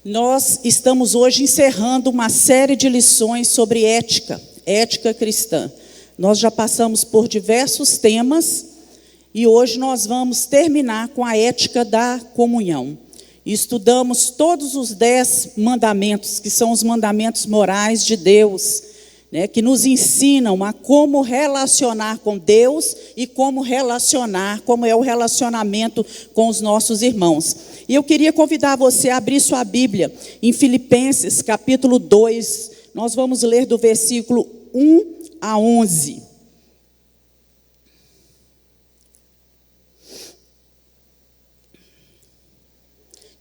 Nós estamos hoje encerrando uma série de lições sobre ética cristã. Nós já passamos por diversos temas e hoje nós vamos terminar com a ética da comunhão. Estudamos todos os 10 mandamentos, que são os mandamentos morais de Deus, né, que nos ensinam a como relacionar com Deus e como é o relacionamento com os nossos irmãos. E eu queria convidar você a abrir sua Bíblia em Filipenses, capítulo 2. Nós vamos ler do versículo 1 a 11.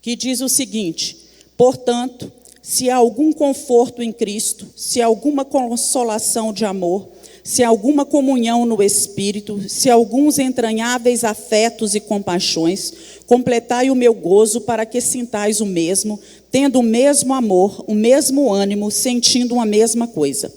Que diz o seguinte: portanto, se há algum conforto em Cristo, se há alguma consolação de amor, se há alguma comunhão no Espírito, se há alguns entranháveis afetos e compaixões, completai o meu gozo para que sintais o mesmo, tendo o mesmo amor, o mesmo ânimo, sentindo uma mesma coisa.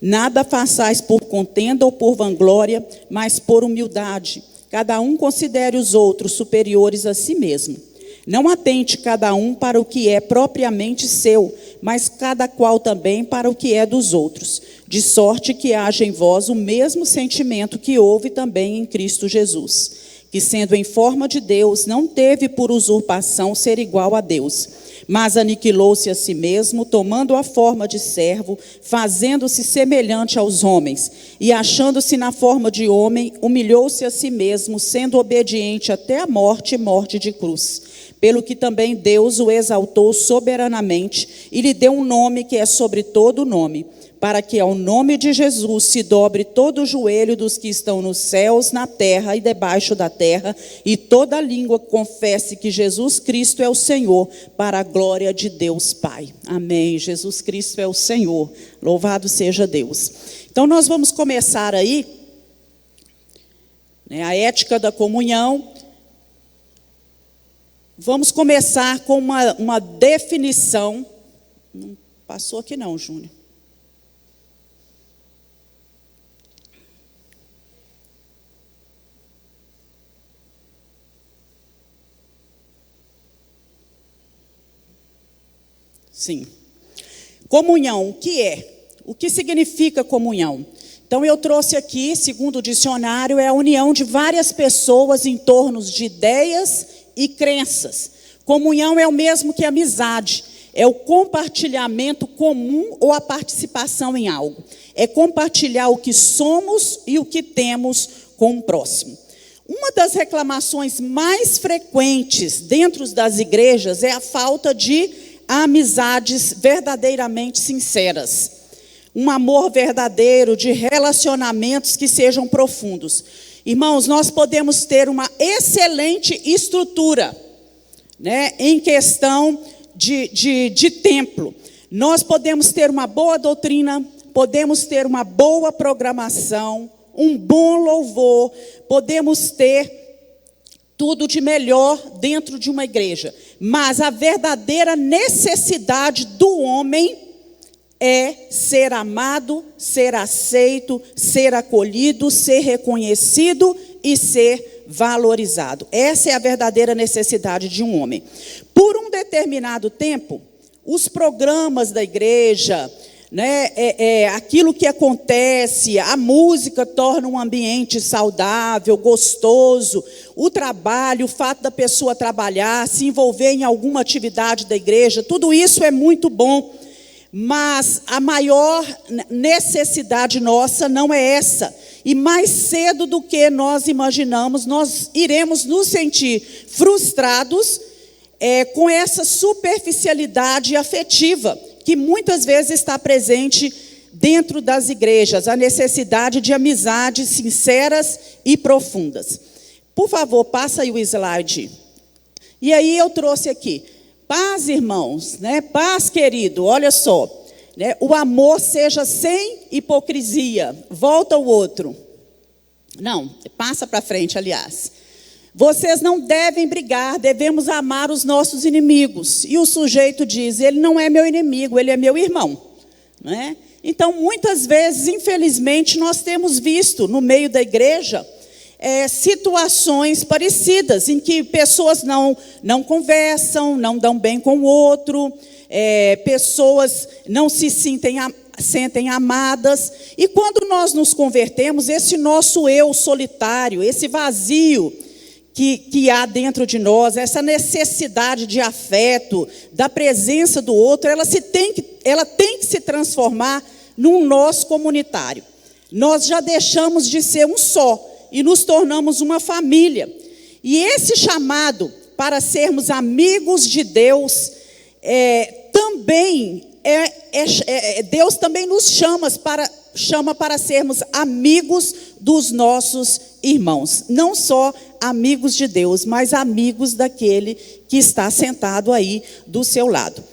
Nada façais por contenda ou por vanglória, mas por humildade. Cada um considere os outros superiores a si mesmo. Não atente cada um para o que é propriamente seu, mas cada qual também para o que é dos outros, de sorte que haja em vós o mesmo sentimento que houve também em Cristo Jesus, que sendo em forma de Deus, não teve por usurpação ser igual a Deus, mas aniquilou-se a si mesmo, tomando a forma de servo, fazendo-se semelhante aos homens, e achando-se na forma de homem, humilhou-se a si mesmo, sendo obediente até a morte e morte de cruz. Pelo que também Deus o exaltou soberanamente e lhe deu um nome que é sobre todo nome, para que ao nome de Jesus se dobre todo o joelho dos que estão nos céus, na terra e debaixo da terra, e toda língua confesse que Jesus Cristo é o Senhor, para a glória de Deus Pai. Amém. Jesus Cristo é o Senhor. Louvado seja Deus. Então nós vamos começar aí, né, a ética da comunhão. Vamos começar com uma definição. Não passou aqui não, Júnior. Sim. Comunhão, o que é? O que significa comunhão? Então eu trouxe aqui, segundo o dicionário, é a união de várias pessoas em torno de ideias e crenças. Comunhão é o mesmo que amizade, é o compartilhamento comum ou a participação em algo. É compartilhar o que somos e o que temos com o próximo. Uma das reclamações mais frequentes dentro das igrejas é a falta de amizades verdadeiramente sinceras. Um amor verdadeiro, de relacionamentos que sejam profundos. Irmãos, nós podemos ter uma excelente estrutura, né, em questão de templo. Nós podemos ter uma boa doutrina, podemos ter uma boa programação, um bom louvor, podemos ter tudo de melhor dentro de uma igreja. Mas a verdadeira necessidade do homem é ser amado, ser aceito, ser acolhido, ser reconhecido e ser valorizado. Essa é a verdadeira necessidade de um homem. Por um determinado tempo, os programas da igreja, né, aquilo que acontece, a música torna um ambiente saudável, gostoso, o trabalho, o fato da pessoa trabalhar, se envolver em alguma atividade da igreja, tudo isso é muito bom. Mas a maior necessidade nossa não é essa. E mais cedo do que nós imaginamos, nós iremos nos sentir frustrados com essa superficialidade afetiva, que muitas vezes está presente dentro das igrejas. A necessidade de amizades sinceras e profundas. Por favor, passa aí o slide. E aí eu trouxe aqui. Paz, irmãos, né? Paz, querido, olha só, né? O amor seja sem hipocrisia. Volta o outro. Não, passa para frente, aliás. Vocês não devem brigar, devemos amar os nossos inimigos. E o sujeito diz, ele não é meu inimigo, ele é meu irmão. Né? Então, muitas vezes, infelizmente, nós temos visto no meio da igreja situações parecidas, em que pessoas não conversam, não dão bem com o outro, pessoas não se sentem amadas. E quando nós nos convertemos, esse nosso eu solitário, esse vazio que há dentro de nós, essa necessidade de afeto, da presença do outro, ela tem que se transformar num nós comunitário. Nós já deixamos de ser um só e nos tornamos uma família. E esse chamado para sermos amigos de Deus, Deus também nos chama para sermos amigos dos nossos irmãos. Não só amigos de Deus, mas amigos daquele que está sentado aí do seu lado.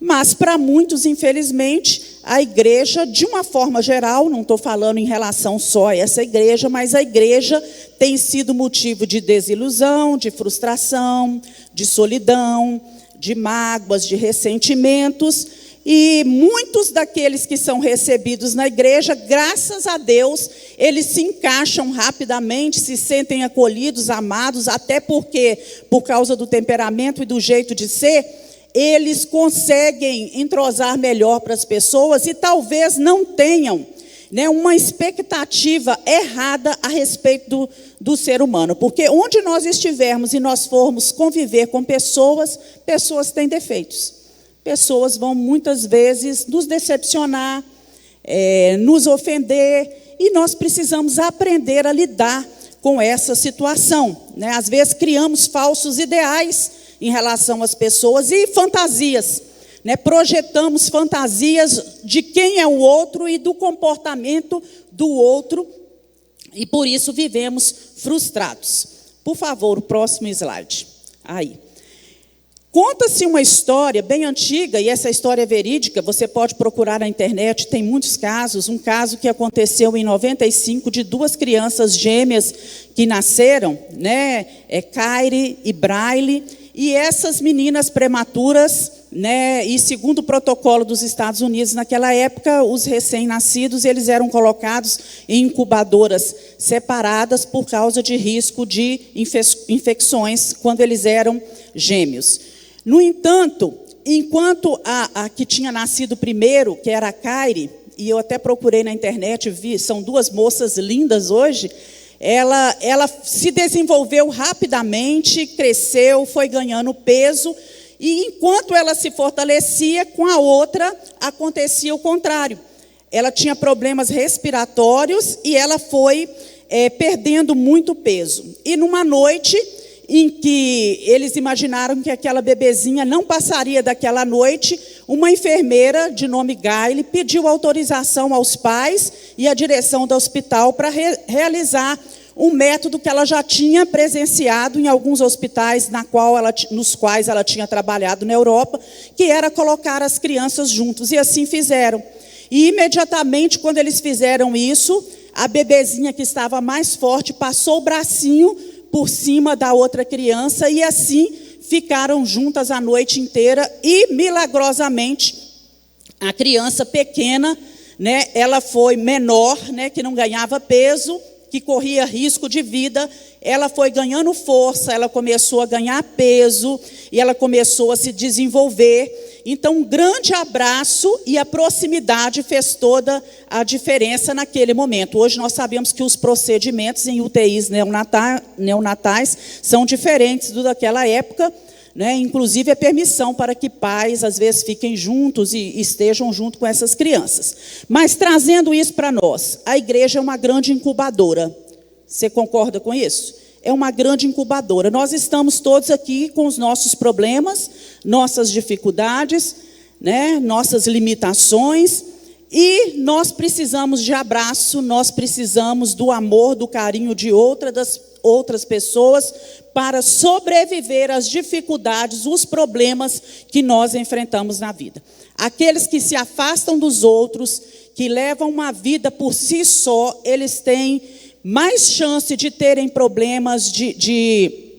Mas para muitos, infelizmente, a igreja, de uma forma geral, não estou falando em relação só a essa igreja, mas a igreja tem sido motivo de desilusão, de frustração, de solidão, de mágoas, de ressentimentos. E muitos daqueles que são recebidos na igreja, graças a Deus, eles se encaixam rapidamente, se sentem acolhidos, amados, até porque, por causa do temperamento e do jeito de ser, eles conseguem entrosar melhor para as pessoas e talvez não tenham, uma expectativa errada a respeito do ser humano. Porque onde nós estivermos e nós formos conviver com pessoas têm defeitos. Pessoas vão muitas vezes nos decepcionar, nos ofender, e nós precisamos aprender a lidar com essa situação. Às vezes criamos falsos ideais em relação às pessoas e fantasias. Projetamos fantasias de quem é o outro e do comportamento do outro, e por isso vivemos frustrados. Por favor, o próximo slide. Aí. Conta-se uma história bem antiga, e essa história é verídica, você pode procurar na internet, tem muitos casos. Um caso que aconteceu em 95, de duas crianças gêmeas que nasceram, Kyrie e Braille, e essas meninas prematuras, e segundo o protocolo dos Estados Unidos, naquela época, os recém-nascidos, eles eram colocados em incubadoras separadas por causa de risco de infecções quando eles eram gêmeos. No entanto, enquanto a que tinha nascido primeiro, que era a Kyrie, e eu até procurei na internet, vi, são duas moças lindas hoje, ela se desenvolveu rapidamente, cresceu, foi ganhando peso, e enquanto ela se fortalecia, com a outra acontecia o contrário. Ela tinha problemas respiratórios e ela foi perdendo muito peso. E numa noite em que eles imaginaram que aquela bebezinha não passaria daquela noite, uma enfermeira de nome Gayle pediu autorização aos pais e à direção do hospital para realizar um método que ela já tinha presenciado em alguns hospitais nos quais ela tinha trabalhado na Europa, que era colocar as crianças juntos, e assim fizeram. E imediatamente, quando eles fizeram isso, a bebezinha que estava mais forte passou o bracinho por cima da outra criança, e assim ficaram juntas a noite inteira, e milagrosamente a criança pequena, ela foi menor, que não ganhava peso, que corria risco de vida, ela foi ganhando força, ela começou a ganhar peso, e ela começou a se desenvolver. Então, um grande abraço e a proximidade fez toda a diferença naquele momento. Hoje nós sabemos que os procedimentos em UTIs neonatais são diferentes do daquela época, inclusive a permissão para que pais, às vezes, fiquem juntos e estejam junto com essas crianças. Mas, trazendo isso para nós, a igreja é uma grande incubadora. Você concorda com isso? É uma grande incubadora. Nós estamos todos aqui com os nossos problemas, nossas dificuldades, nossas limitações, e nós precisamos de abraço, nós precisamos do amor, do carinho de outras pessoas para sobreviver às dificuldades, os problemas que nós enfrentamos na vida. Aqueles que se afastam dos outros, que levam uma vida por si só, eles têm mais chance de terem problemas de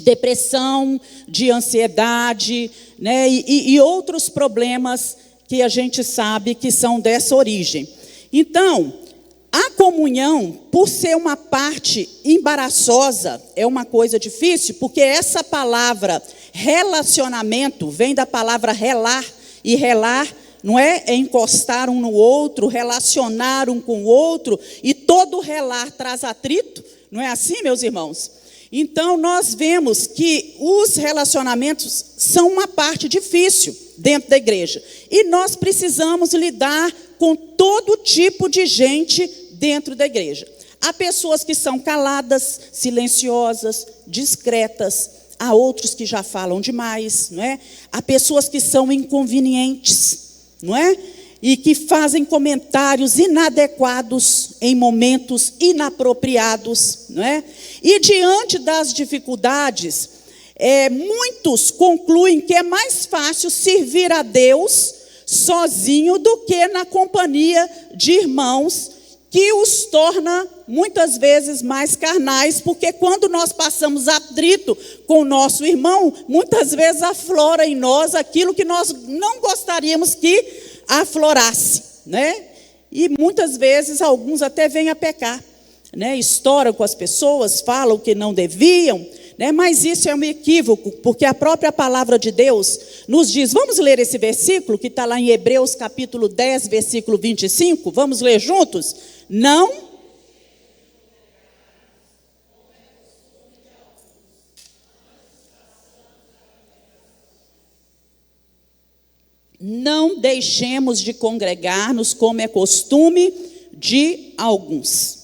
depressão, de ansiedade, e outros problemas que a gente sabe que são dessa origem. Então, a comunhão, por ser uma parte embaraçosa, é uma coisa difícil, porque essa palavra relacionamento vem da palavra relar, e relar não é encostar um no outro, relacionar um com o outro, e todo relar traz atrito, não é assim, meus irmãos? Então, nós vemos que os relacionamentos são uma parte difícil dentro da igreja. E nós precisamos lidar com todo tipo de gente dentro da igreja. Há pessoas que são caladas, silenciosas, discretas. Há outros que já falam demais, não é? Há pessoas que são inconvenientes, não é? E que fazem comentários inadequados em momentos inapropriados, não é? E diante das dificuldades, muitos concluem que é mais fácil servir a Deus sozinho do que na companhia de irmãos, que os torna muitas vezes mais carnais, porque quando nós passamos atrito com o nosso irmão, muitas vezes aflora em nós aquilo que nós não gostaríamos que aflorasse, né? E muitas vezes alguns até vêm a pecar, né? Estouram com as pessoas, falam que não deviam, né? Mas isso é um equívoco, porque a própria palavra de Deus nos diz, vamos ler esse versículo que está lá em Hebreus capítulo 10, versículo 25, vamos ler juntos? Não deixemos de congregar-nos como é costume de alguns.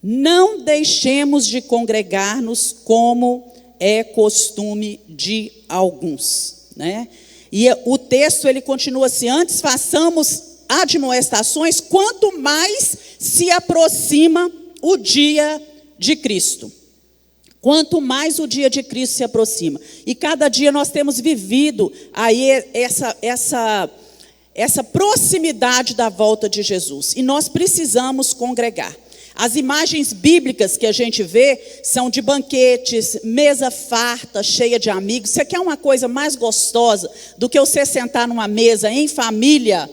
Não deixemos de congregar-nos como é costume de alguns, né? E o texto ele continua assim, antes façamos admoestações, quanto mais se aproxima o dia de Cristo. Quanto mais o dia de Cristo se aproxima. E cada dia nós temos vivido aí essa proximidade da volta de Jesus. E nós precisamos congregar. As imagens bíblicas que a gente vê são de banquetes, mesa farta, cheia de amigos. Você quer uma coisa mais gostosa do que você sentar numa mesa em família?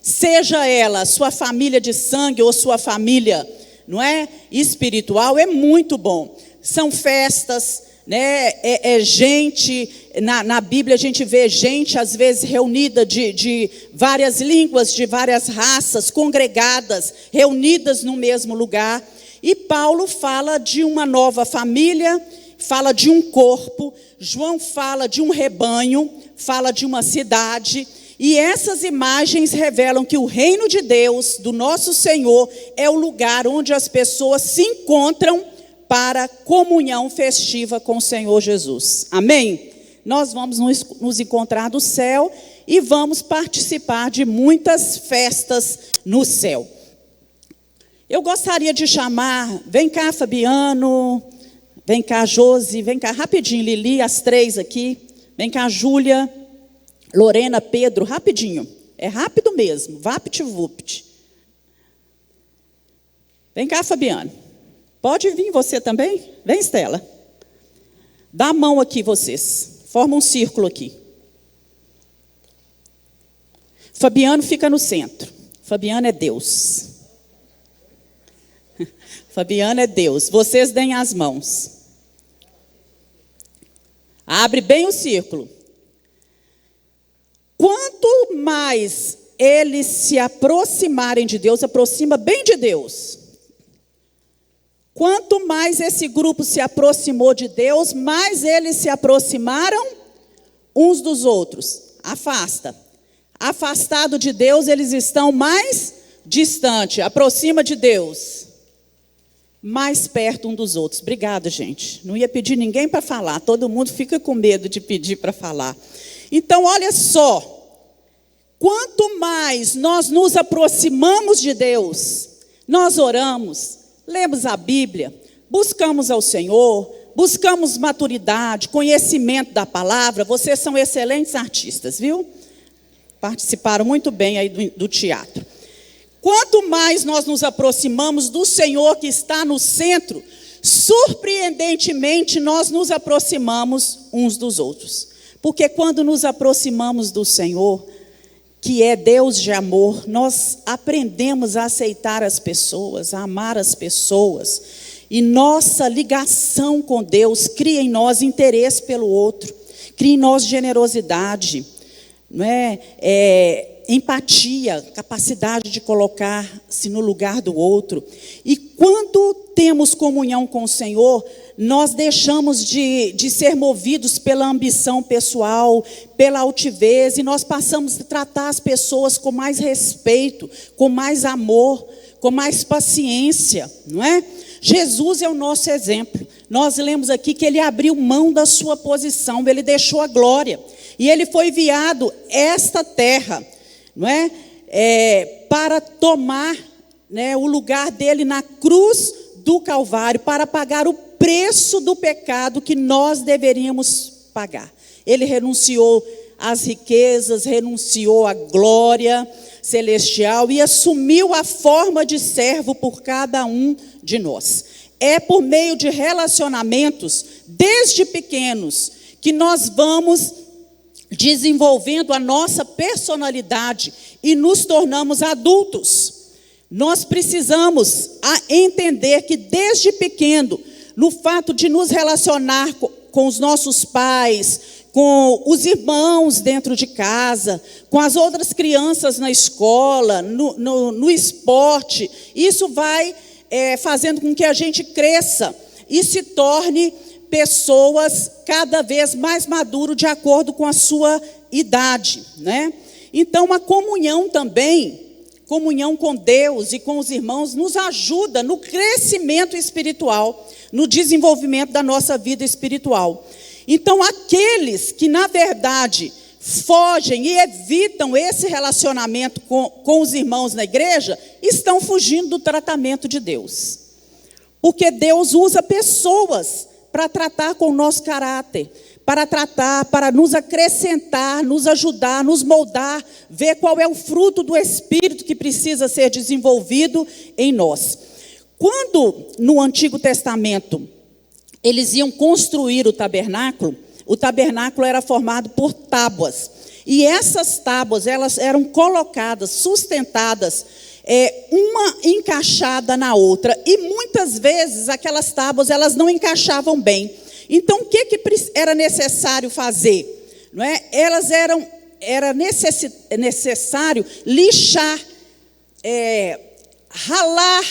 Seja ela sua família de sangue ou sua família, não é, espiritual, é muito bom. São festas, né? Gente, na Bíblia a gente vê gente às vezes reunida de várias línguas, de várias raças, congregadas, reunidas no mesmo lugar. E Paulo fala de uma nova família, fala de um corpo. João fala de um rebanho, fala de uma cidade. E essas imagens revelam que o reino de Deus, do nosso Senhor, é o lugar onde as pessoas se encontram para comunhão festiva com o Senhor Jesus. Amém? Nós vamos nos encontrar no céu e vamos participar de muitas festas no céu. Eu gostaria de chamar, vem cá Fabiano, vem cá Josi, vem cá rapidinho Lili, as três aqui, vem cá Júlia, Lorena, Pedro, rapidinho, é rápido mesmo, vapt-vupt. Vem cá Fabiano. Pode vir você também? Vem, Estela. Dá a mão aqui, vocês. Forma um círculo aqui. Fabiano fica no centro. Fabiano é Deus. Fabiano é Deus. Vocês deem as mãos. Abre bem o círculo. Quanto mais eles se aproximarem de Deus, aproxima bem de Deus. Quanto mais esse grupo se aproximou de Deus, mais eles se aproximaram uns dos outros. Afasta. Afastado de Deus, eles estão mais distante. Aproxima de Deus. Mais perto um dos outros. Obrigada, gente. Não ia pedir ninguém para falar. Todo mundo fica com medo de pedir para falar. Então, olha só. Quanto mais nós nos aproximamos de Deus, nós oramos, lemos a Bíblia, buscamos ao Senhor, buscamos maturidade, conhecimento da palavra. Vocês são excelentes artistas, viu? Participaram muito bem aí do teatro. Quanto mais nós nos aproximamos do Senhor que está no centro, surpreendentemente nós nos aproximamos uns dos outros. Porque quando nos aproximamos do Senhor, que é Deus de amor, nós aprendemos a aceitar as pessoas, a amar as pessoas. E nossa ligação com Deus cria em nós interesse pelo outro, cria em nós generosidade, não é? Empatia, capacidade de colocar-se no lugar do outro. E quando temos comunhão com o Senhor, nós deixamos de ser movidos pela ambição pessoal, pela altivez, e nós passamos a tratar as pessoas com mais respeito, com mais amor, com mais paciência, não é? Jesus é o nosso exemplo. Nós lemos aqui que ele abriu mão da sua posição, ele deixou a glória, e ele foi enviado esta terra, não é? Para tomar, né, o lugar dele na cruz do Calvário, para pagar o preço do pecado que nós deveríamos pagar. Ele renunciou às riquezas, renunciou à glória celestial e assumiu a forma de servo por cada um de nós. É por meio de relacionamentos, desde pequenos, que nós vamos desenvolvendo a nossa personalidade e nos tornamos adultos. Nós precisamos entender que desde pequeno, no fato de nos relacionar com os nossos pais, com os irmãos dentro de casa, com as outras crianças na escola, no esporte, isso vai fazendo com que a gente cresça e se torne pessoas cada vez mais maduras de acordo com a sua idade, né? Então, a comunhão também, comunhão com Deus e com os irmãos, nos ajuda no crescimento espiritual, no desenvolvimento da nossa vida espiritual. Então, aqueles que, na verdade, fogem e evitam esse relacionamento com os irmãos na igreja, estão fugindo do tratamento de Deus. Porque Deus usa pessoas para tratar com o nosso caráter, para nos acrescentar, nos ajudar, nos moldar, ver qual é o fruto do Espírito que precisa ser desenvolvido em nós. Quando, no Antigo Testamento, eles iam construir o tabernáculo era formado por tábuas. E essas tábuas, elas eram colocadas, sustentadas, uma encaixada na outra. E muitas vezes aquelas tábuas, elas não encaixavam bem. Então, o que era necessário fazer? Não é? Era necessário lixar, relar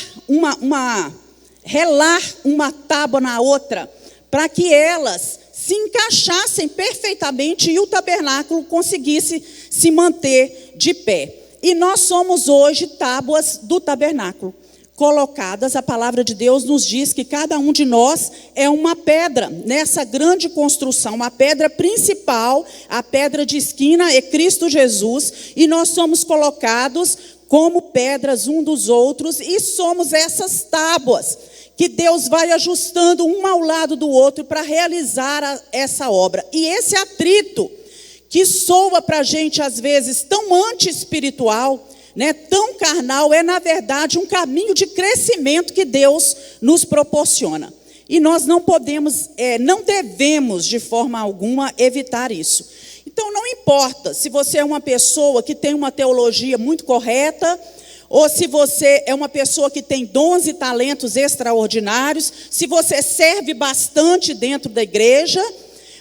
uma tábua na outra, para que elas se encaixassem perfeitamente e o tabernáculo conseguisse se manter de pé. E nós somos hoje tábuas do tabernáculo, colocadas. A palavra de Deus nos diz que cada um de nós é uma pedra nessa grande construção. Uma pedra principal, a pedra de esquina é Cristo Jesus, e nós somos colocados como pedras um dos outros, e somos essas tábuas que Deus vai ajustando um ao lado do outro para realizar essa obra. E esse atrito que soa para a gente às vezes tão anti-espiritual, né, tão carnal, na verdade um caminho de crescimento que Deus nos proporciona. E nós não podemos, não devemos de forma alguma evitar isso. Então não importa se você é uma pessoa que tem uma teologia muito correta, ou se você é uma pessoa que tem dons e talentos extraordinários, se você serve bastante dentro da igreja,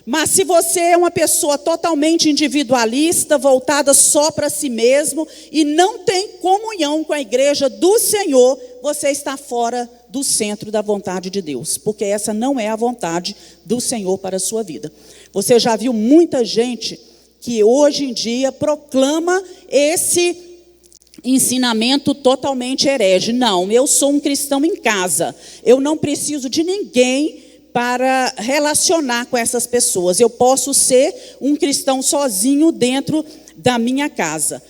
mas se você é uma pessoa totalmente individualista, voltada só para si mesmo, e não tem comunhão com a igreja do Senhor, você está fora do centro da vontade de Deus, porque essa não é a vontade do Senhor para a sua vida. Você já viu muita gente que hoje em dia proclama esse ensinamento totalmente herege. Não, eu sou um cristão em casa, eu não preciso de ninguém para relacionar com essas pessoas. Eu posso ser um cristão sozinho dentro da minha casa.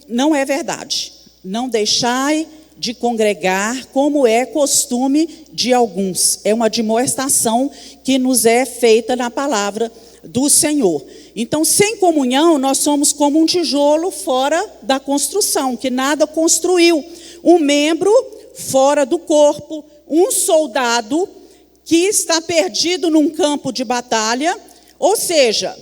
Não é verdade. Não deixai de congregar, como é costume de alguns. É uma admoestação que nos é feita na palavra do Senhor. Então, sem comunhão, nós somos como um tijolo fora da construção, que nada construiu. Um membro fora do corpo, um soldado que está perdido num campo de batalha. Ou seja,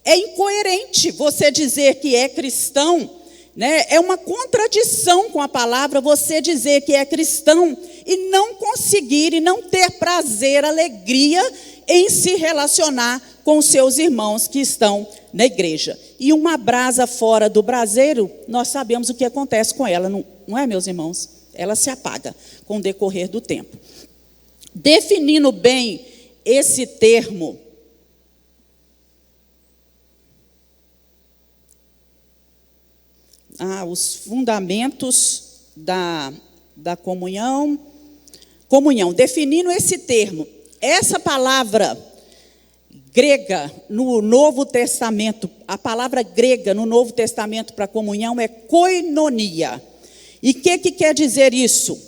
é incoerente você dizer que é cristão né? É uma contradição com a palavra você dizer que é cristão e não conseguir e não ter prazer, alegria em se relacionar com os seus irmãos que estão na igreja. E uma brasa fora do braseiro, nós sabemos o que acontece com ela, não é, meus irmãos? Ela se apaga com o decorrer do tempo. Definindo bem esse termo, os fundamentos da comunhão. Comunhão, definindo esse termo. Essa palavra grega no Novo Testamento, a palavra grega no Novo Testamento para comunhão é koinonia. E o que quer dizer isso?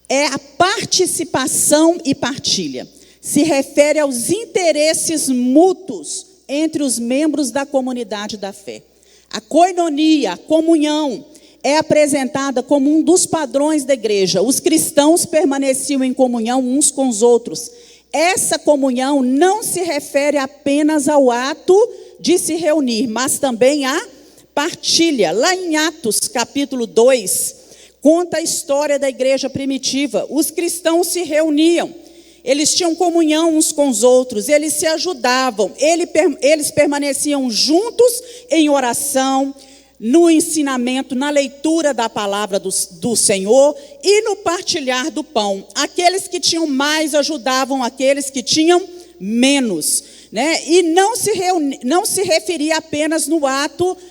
É a participação e partilha. Se refere aos interesses mútuos entre os membros da comunidade da fé. A koinonia, a comunhão, é apresentada como um dos padrões da igreja. Os cristãos permaneciam em comunhão uns com os outros. Essa comunhão não se refere apenas ao ato de se reunir, mas também à partilha. Lá em Atos, capítulo 2, conta a história da igreja primitiva. Os cristãos se reuniam, eles tinham comunhão uns com os outros, eles se ajudavam, eles permaneciam juntos em oração, no ensinamento, na leitura da palavra do Senhor e no partilhar do pão. Aqueles que tinham mais ajudavam aqueles que tinham menos, né? E não se referia apenas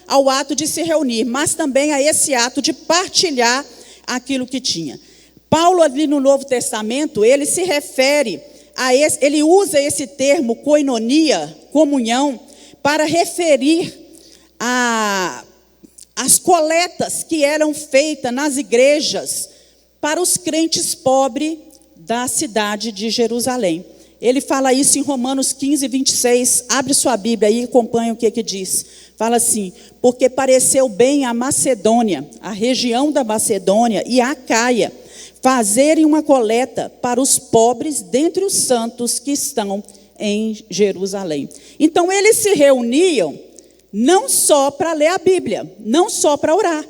ao ato de se reunir, mas também a esse ato de partilhar aquilo que tinha. Paulo, ali no Novo Testamento, ele se refere ele usa esse termo koinonia, comunhão, para referir as coletas que eram feitas nas igrejas para os crentes pobres da cidade de Jerusalém. Ele fala isso em Romanos 15, 26. Abre sua Bíblia aí e acompanha o que diz. Fala assim: porque pareceu bem a Macedônia, a região da Macedônia e a Acaia, fazerem uma coleta para os pobres dentre os santos que estão em Jerusalém. Então eles se reuniam não só para ler a Bíblia, não só para orar,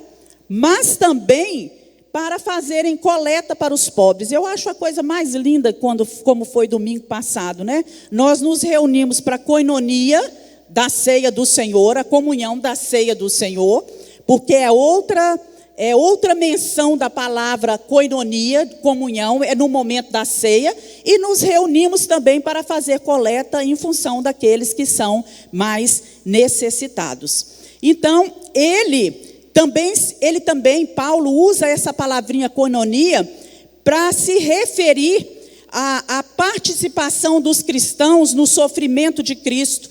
mas também para fazerem coleta para os pobres. Eu acho a coisa mais linda como foi domingo passado, né? Nós nos reunimos para a koinonia da ceia do Senhor, a comunhão da ceia do Senhor, porque é outra menção da palavra koinonia, comunhão, é no momento da ceia, e nos reunimos também para fazer coleta em função daqueles que são mais necessitados. Então, ele também, Paulo, usa essa palavrinha koinonia para se referir à participação dos cristãos no sofrimento de Cristo,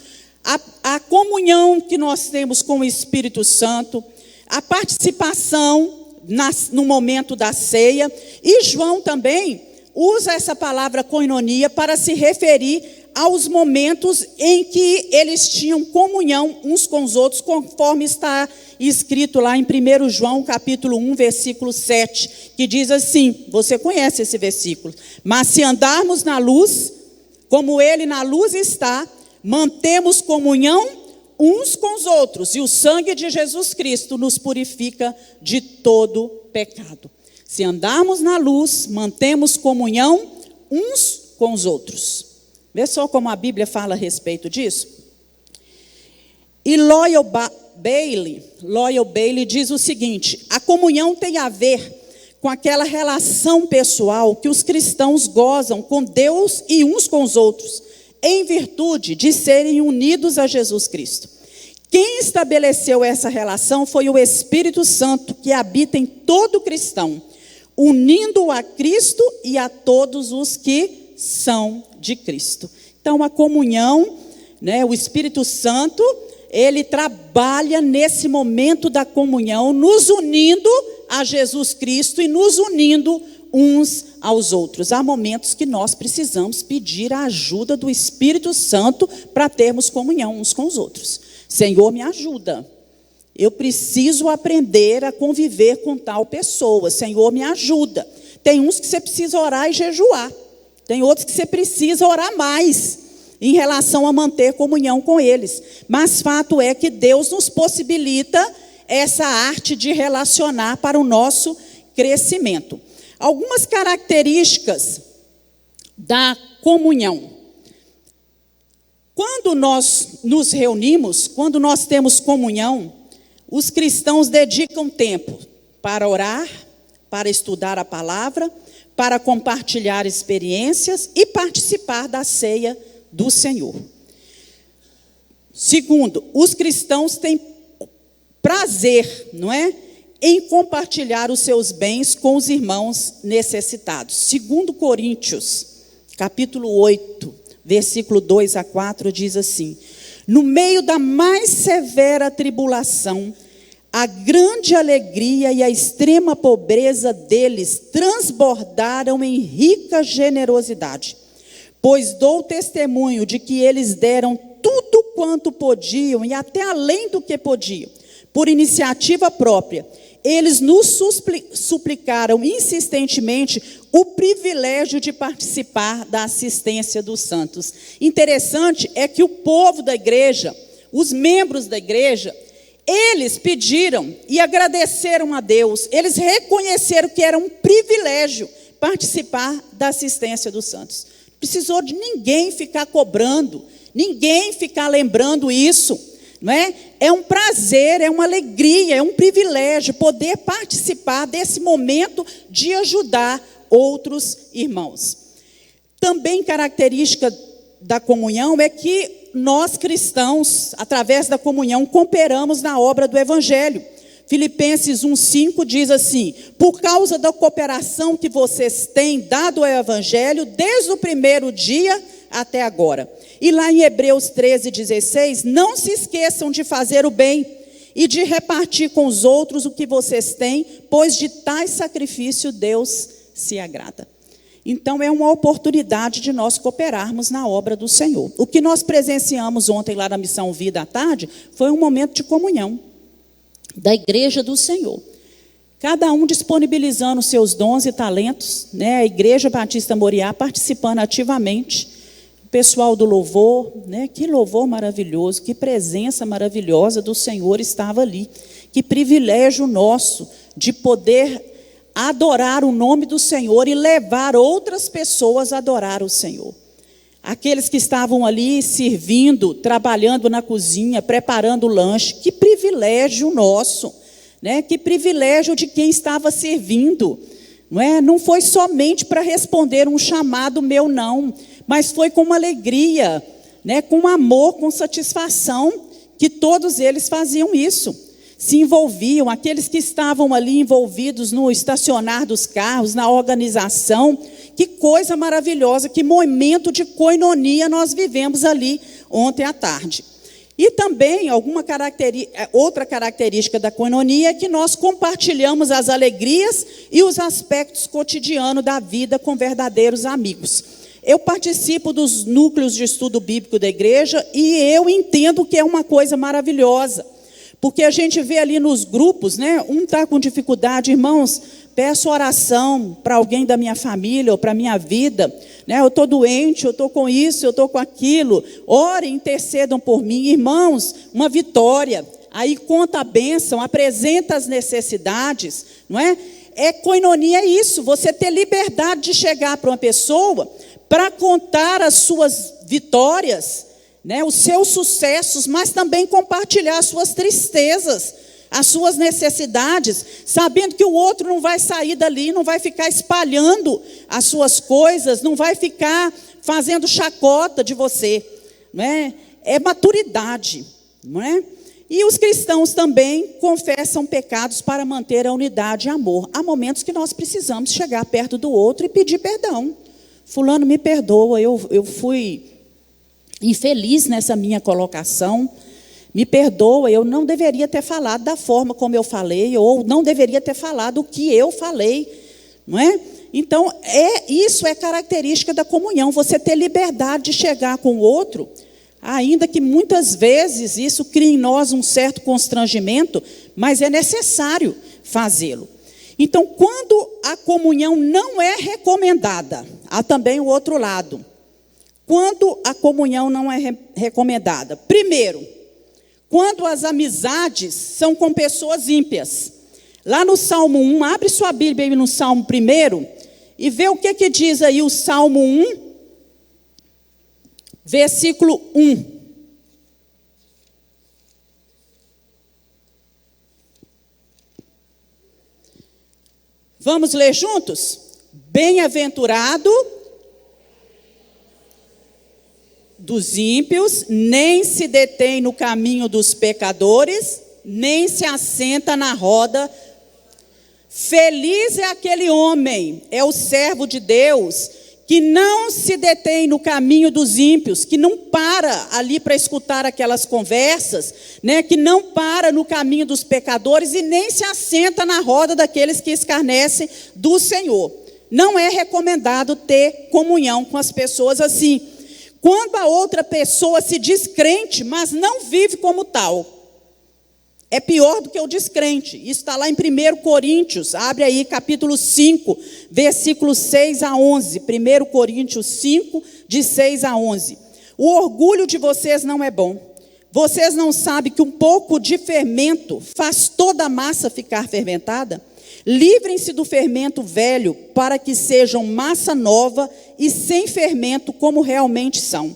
a comunhão que nós temos com o Espírito Santo, a participação no momento da ceia. E João também usa essa palavra koinonia para se referir aos momentos em que eles tinham comunhão uns com os outros, conforme está escrito lá em 1 João, capítulo 1, versículo 7, que diz assim, você conhece esse versículo: mas se andarmos na luz, como ele na luz está, mantemos comunhão uns com os outros, e o sangue de Jesus Cristo nos purifica de todo pecado. Se andarmos na luz, mantemos comunhão uns com os outros. Vê só como a Bíblia fala a respeito disso. E Loyal Bailey diz o seguinte: a comunhão tem a ver com aquela relação pessoal que os cristãos gozam com Deus e uns com os outros, em virtude de serem unidos a Jesus Cristo. Quem estabeleceu essa relação foi o Espírito Santo, que habita em todo cristão, unindo-o a Cristo e a todos os que são de Cristo. Então, a comunhão, né, o Espírito Santo, ele trabalha nesse momento da comunhão, nos unindo a Jesus Cristo e nos unindo uns aos outros. Há momentos que nós precisamos pedir a ajuda do Espírito Santo para termos comunhão uns com os outros. Senhor, me ajuda. Eu preciso aprender a conviver com tal pessoa. Senhor, me ajuda. Tem uns que você precisa orar e jejuar. Tem outros que você precisa orar mais em relação a manter comunhão com eles. Mas fato é que Deus nos possibilita essa arte de relacionar para o nosso crescimento. Algumas características da comunhão. Quando nós nos reunimos, quando nós temos comunhão, os cristãos dedicam tempo para orar, para estudar a palavra, para compartilhar experiências e participar da ceia do Senhor. Segundo, os cristãos têm prazer, não é? Em compartilhar os seus bens com os irmãos necessitados. 2 Coríntios, capítulo 8, versículo 2 a 4, diz assim: no meio da mais severa tribulação, a grande alegria e a extrema pobreza deles transbordaram em rica generosidade, pois dou testemunho de que eles deram tudo quanto podiam e até além do que podiam, por iniciativa própria. Eles nos suplicaram insistentemente o privilégio de participar da assistência dos santos. Interessante é que o povo da igreja, os membros da igreja, eles pediram e agradeceram a Deus, eles reconheceram que era um privilégio participar da assistência dos santos. Não precisou de ninguém ficar cobrando, ninguém ficar lembrando isso, não é? É um prazer, é uma alegria, é um privilégio poder participar desse momento de ajudar outros irmãos. Também característica da comunhão é que nós cristãos, através da comunhão, cooperamos na obra do Evangelho. Filipenses 1,5 diz assim: por causa da cooperação que vocês têm dado ao Evangelho, desde o primeiro dia até agora. E lá em Hebreus 13,16, não se esqueçam de fazer o bem e de repartir com os outros o que vocês têm, pois de tais sacrifício Deus se agrada. Então, é uma oportunidade de nós cooperarmos na obra do Senhor. O que nós presenciamos ontem lá na Missão Vida à tarde foi um momento de comunhão da igreja do Senhor. Cada um disponibilizando seus dons e talentos, né? A Igreja Batista Moriá participando ativamente. O pessoal do louvor, né? Que louvor maravilhoso, que presença maravilhosa do Senhor estava ali. Que privilégio nosso de poder adorar o nome do Senhor e levar outras pessoas a adorar o Senhor. Aqueles que estavam ali servindo, trabalhando na cozinha, preparando o lanche, que privilégio nosso, né? Que privilégio de quem estava servindo, não é? Não foi somente para responder um chamado meu, não, mas foi com uma alegria, né? Com amor, com satisfação, que todos eles faziam isso. Se envolviam, aqueles que estavam ali envolvidos no estacionar dos carros, na organização. Que coisa maravilhosa, que momento de coinonia nós vivemos ali ontem à tarde. E também outra característica da coinonia é que nós compartilhamos as alegrias e os aspectos cotidianos da vida com verdadeiros amigos. Eu participo dos núcleos de estudo bíblico da igreja e eu entendo que é uma coisa maravilhosa. Porque a gente vê ali nos grupos, né? Um está com dificuldade, irmãos, peço oração para alguém da minha família ou para a minha vida, né? Eu estou doente, eu estou com isso, eu estou com aquilo. Orem, intercedam por mim, irmãos, uma vitória. Aí conta a bênção, apresenta as necessidades, não é? Coinonia é isso, você ter liberdade de chegar para uma pessoa para contar as suas vitórias, né, os seus sucessos, mas também compartilhar as suas tristezas, as suas necessidades, sabendo que o outro não vai sair dali, não vai ficar espalhando as suas coisas, não vai ficar fazendo chacota de você, não é? É maturidade, não é? E os cristãos também confessam pecados para manter a unidade e amor. Há momentos que nós precisamos chegar perto do outro e pedir perdão. Fulano, me perdoa, eu fui infeliz nessa minha colocação, me perdoa, eu não deveria ter falado da forma como eu falei, ou não deveria ter falado o que eu falei, não é? Então, isso é característica da comunhão, você ter liberdade de chegar com o outro, ainda que muitas vezes isso crie em nós um certo constrangimento, mas é necessário fazê-lo. Então, quando a comunhão não é recomendada, há também o outro lado. Quando a comunhão não é recomendada? Primeiro, quando as amizades são com pessoas ímpias. Lá no Salmo 1, abre sua Bíblia aí no Salmo 1 e vê o que diz aí o Salmo 1, versículo 1. Vamos ler juntos? Bem-aventurado dos ímpios, nem se detém no caminho dos pecadores, nem se assenta na roda. Feliz é aquele homem, é o servo de Deus, que não se detém no caminho dos ímpios, que não para ali para escutar aquelas conversas, né, que não para no caminho dos pecadores e nem se assenta na roda daqueles que escarnecem do Senhor. Não é recomendado ter comunhão com as pessoas assim. Quando a outra pessoa se diz crente, mas não vive como tal, é pior do que o descrente. Isso está lá em 1 Coríntios, abre aí capítulo 5, versículos 6 a 11. 1 Coríntios 5, de 6 a 11. O orgulho de vocês não é bom. Vocês não sabem que um pouco de fermento faz toda a massa ficar fermentada? Livrem-se do fermento velho, para que sejam massa nova e sem fermento, como realmente são.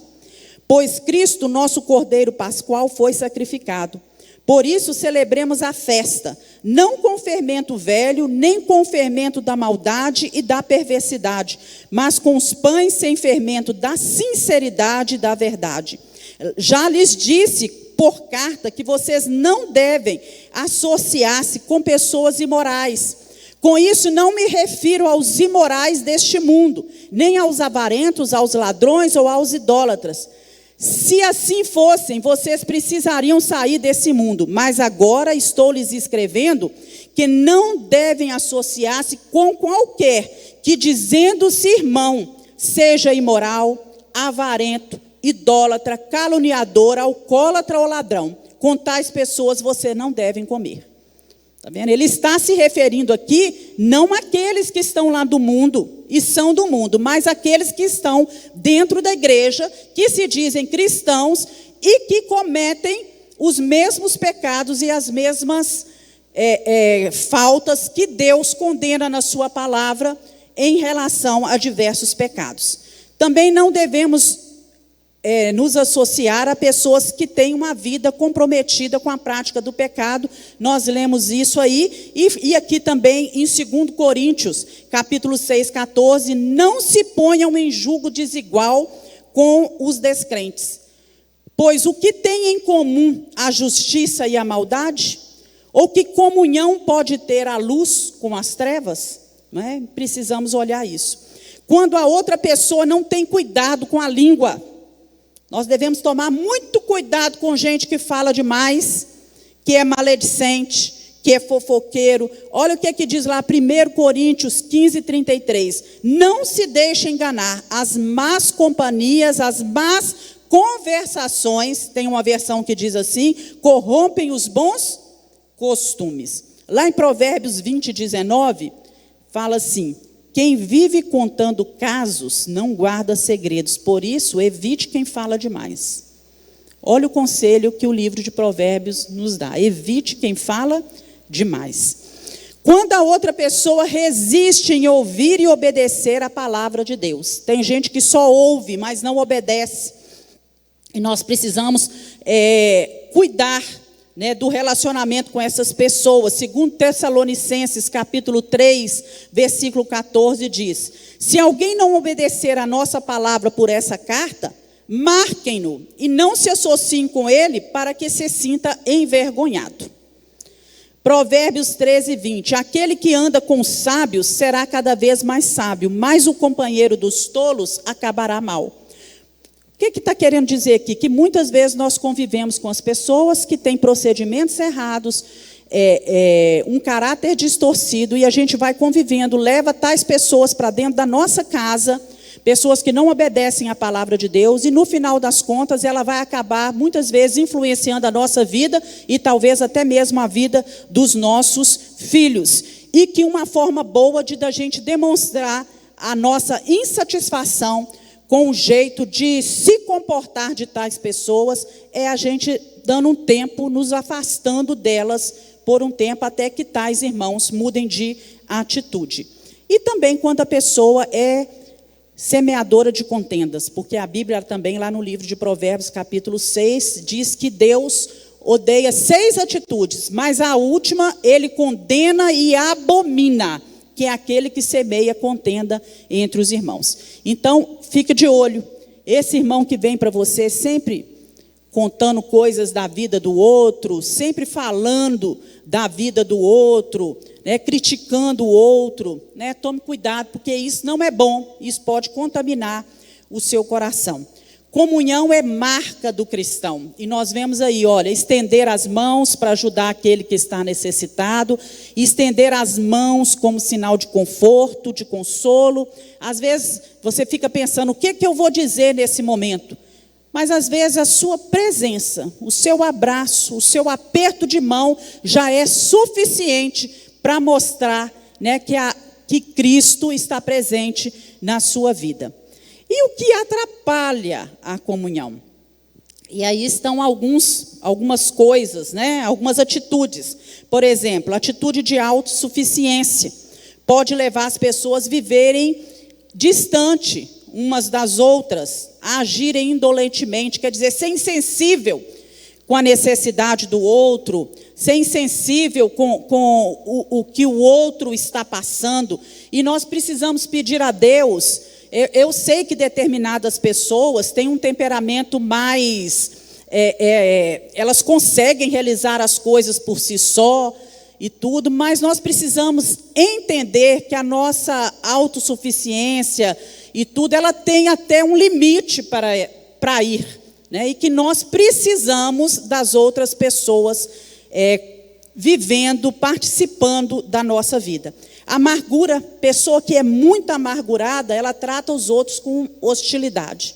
Pois Cristo, nosso Cordeiro Pascual, foi sacrificado. Por isso celebremos a festa, não com fermento velho, nem com fermento da maldade e da perversidade, mas com os pães sem fermento da sinceridade e da verdade. Já lhes disse por carta que vocês não devem associar-se com pessoas imorais. Com isso não me refiro aos imorais deste mundo, nem aos avarentos, aos ladrões ou aos idólatras. Se assim fossem, vocês precisariam sair desse mundo. Mas agora estou lhes escrevendo que não devem associar-se com qualquer que, dizendo-se irmão, seja imoral, avarento, idólatra, caluniador, alcoólatra ou ladrão. Com tais pessoas você não deve comer. Está vendo? Ele está se referindo aqui, não àqueles que estão lá do mundo e são do mundo, mas àqueles que estão dentro da igreja, que se dizem cristãos e que cometem os mesmos pecados e as mesmas faltas que Deus condena na sua palavra em relação a diversos pecados. Também não devemos nos associar a pessoas que têm uma vida comprometida com a prática do pecado. Nós lemos isso aí, e aqui também em 2 Coríntios, capítulo 6, 14, não se ponham em julgo desigual com os descrentes. Pois o que tem em comum a justiça e a maldade? Ou que comunhão pode ter a luz com as trevas? Não é? Precisamos olhar isso. Quando a outra pessoa não tem cuidado com a língua, nós devemos tomar muito cuidado com gente que fala demais, que é maledicente, que é fofoqueiro. Olha o que diz lá, 1 Coríntios 15, 33. Não se deixe enganar, as más companhias, as más conversações, tem uma versão que diz assim, corrompem os bons costumes. Lá em Provérbios 20, 19, fala assim: quem vive contando casos não guarda segredos, por isso evite quem fala demais. Olha o conselho que o livro de Provérbios nos dá: evite quem fala demais. Quando a outra pessoa resiste em ouvir e obedecer a palavra de Deus. Tem gente que só ouve, mas não obedece. E nós precisamos cuidar, né, do relacionamento com essas pessoas. Segundo Tessalonicenses, capítulo 3, versículo 14, diz: se alguém não obedecer a nossa palavra por essa carta, marquem-no e não se associem com ele para que se sinta envergonhado. Provérbios 13, 20. Aquele que anda com os sábios será cada vez mais sábio, mas o companheiro dos tolos acabará mal. O que está querendo dizer aqui? Que muitas vezes nós convivemos com as pessoas que têm procedimentos errados, um caráter distorcido, e a gente vai convivendo, leva tais pessoas para dentro da nossa casa, pessoas que não obedecem à palavra de Deus, e no final das contas ela vai acabar muitas vezes influenciando a nossa vida e talvez até mesmo a vida dos nossos filhos. E que uma forma boa da gente demonstrar a nossa insatisfação com o jeito de se comportar de tais pessoas, é a gente dando um tempo, nos afastando delas por um tempo, até que tais irmãos mudem de atitude. E também quando a pessoa é semeadora de contendas, porque a Bíblia também, lá no livro de Provérbios, capítulo 6, diz que Deus odeia 6 atitudes, mas a última ele condena e abomina, que é aquele que semeia contenda entre os irmãos. Então, fique de olho. Esse irmão que vem para você sempre contando coisas da vida do outro, sempre falando da vida do outro, né, criticando o outro, né, tome cuidado, porque isso não é bom, isso pode contaminar o seu coração. Comunhão é marca do cristão, e nós vemos aí, olha, estender as mãos para ajudar aquele que está necessitado, estender as mãos como sinal de conforto, de consolo. Às vezes você fica pensando, o que eu vou dizer nesse momento? Mas às vezes a sua presença, o seu abraço, o seu aperto de mão já é suficiente para mostrar, né, que Cristo está presente na sua vida. E o que atrapalha a comunhão? E aí estão algumas coisas, né, algumas atitudes. Por exemplo, a atitude de autossuficiência pode levar as pessoas a viverem distante umas das outras, a agirem indolentemente, quer dizer, ser insensível com a necessidade do outro, ser insensível com o que o outro está passando. E nós precisamos pedir a Deus. Eu sei que determinadas pessoas têm um temperamento mais... elas conseguem realizar as coisas por si só e tudo, mas nós precisamos entender que a nossa autossuficiência e tudo, ela tem até um limite para ir, né? E que nós precisamos das outras pessoas vivendo, participando da nossa vida. Amargura, pessoa que é muito amargurada, ela trata os outros com hostilidade.